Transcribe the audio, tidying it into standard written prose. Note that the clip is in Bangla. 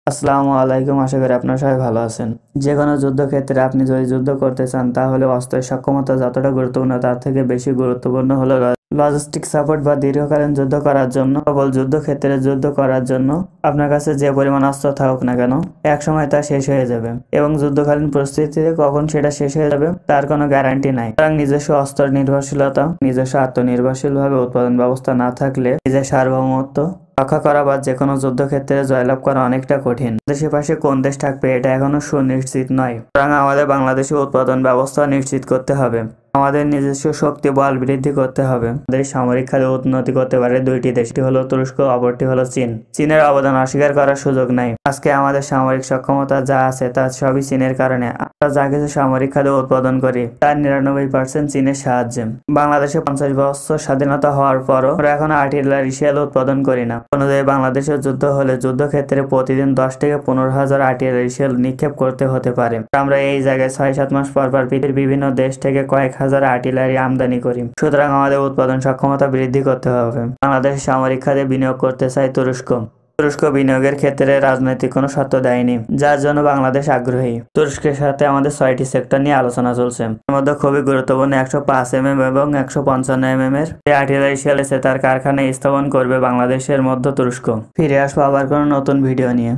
আসসালামু আলাইকুম, আশা করি আপনারা সবাই ভালো আছেন। যে কোনো যুদ্ধক্ষেত্রে আপনি যদি যুদ্ধ করতে চান তাহলে অস্ত্রের সক্ষমতা যতটা গুরুত্বপূর্ণ তার থেকে বেশি গুরুত্বপূর্ণ হলো লজিস্টিক সাপোর্ট বা দীর্ঘকালীন যুদ্ধ করার জন্য। কেবল যুদ্ধক্ষেত্রে যুদ্ধ করার জন্য আপনার কাছে যে পরিমাণ অস্ত্র থাকুক না কেন, এক সময় তা শেষ হয়ে যাবে এবং যুদ্ধকালীন পরিস্থিতিতে কখন সেটা শেষ হয়ে যাবে তার কোনো গ্যারান্টি নাই। সুতরাং নিজস্ব অস্ত্র নির্ভরশীলতা, নিজস্ব আত্মনির্ভরশীলভাবে উৎপাদন ব্যবস্থা না থাকলে নিজের সার্বভৌমত্ব রক্ষা করা বা যে কোনো যুদ্ধক্ষেত্রে জয়লাভ করা অনেকটা কঠিন। দেশের পাশে কোন দেশ থাকবে এটা এখনো সুনিশ্চিত নয়। সুতরাং আমাদের বাংলাদেশে উৎপাদন ব্যবস্থা নিশ্চিত করতে হবে। আমাদের নিজস্ব শক্তি বল বৃদ্ধি করতে হবে। আমাদের সামরিক খাতে উন্নতি করতে পারে দুইটি দেশ, একটি হলো তুরস্ক, অপরটি হলো চীন। চীনের অবদান অস্বীকার করার সুযোগ নাই। আজকে আমাদের সামরিক সক্ষমতা যা আছে তা সবই চীনের কারণে। আমরা যা কিছু সামরিক খাতে উৎপাদন করি তার 99% চীনের সাহায্যে। বাংলাদেশে 50 বছর স্বাধীনতা হওয়ার পরও আমরা এখন আর্টিলারি শেল উৎপাদন করি না। অনুযায়ী বাংলাদেশের যুদ্ধ হলে যুদ্ধক্ষেত্রে প্রতিদিন 10 থেকে 15,000 আর্টিলারি শেল নিক্ষেপ করতে হতে পারে। আমরা এই জায়গায় 6-7 মাস পর পর পৃথিবীর বিভিন্ন দেশ থেকে কয়েক হাজার আর্টিলারি আমদানি করি। সুতরাং আমাদের উৎপাদন সক্ষমতা বৃদ্ধি করতে হবে। বাংলাদেশ সামরিক খাতে বিনিয়োগ করতে চায় তুরস্ক। তুরস্ক বিনিয়োগের ক্ষেত্রে রাজনৈতিক কোনো শর্ত দেয়নি, যার জন্য বাংলাদেশ আগ্রহী। তুরস্কের সাথে আমাদের 6টি সেক্টর নিয়ে আলোচনা চলছে। এর মধ্যে খুবই গুরুত্বপূর্ণ 105 এবং 155 এর যে আর্টিলারি শেল আছে তার কারখানায় স্থাপন করবে বাংলাদেশের মধ্য তুরস্ক। ফিরে আসবো আবার কোনো নতুন ভিডিও নিয়ে।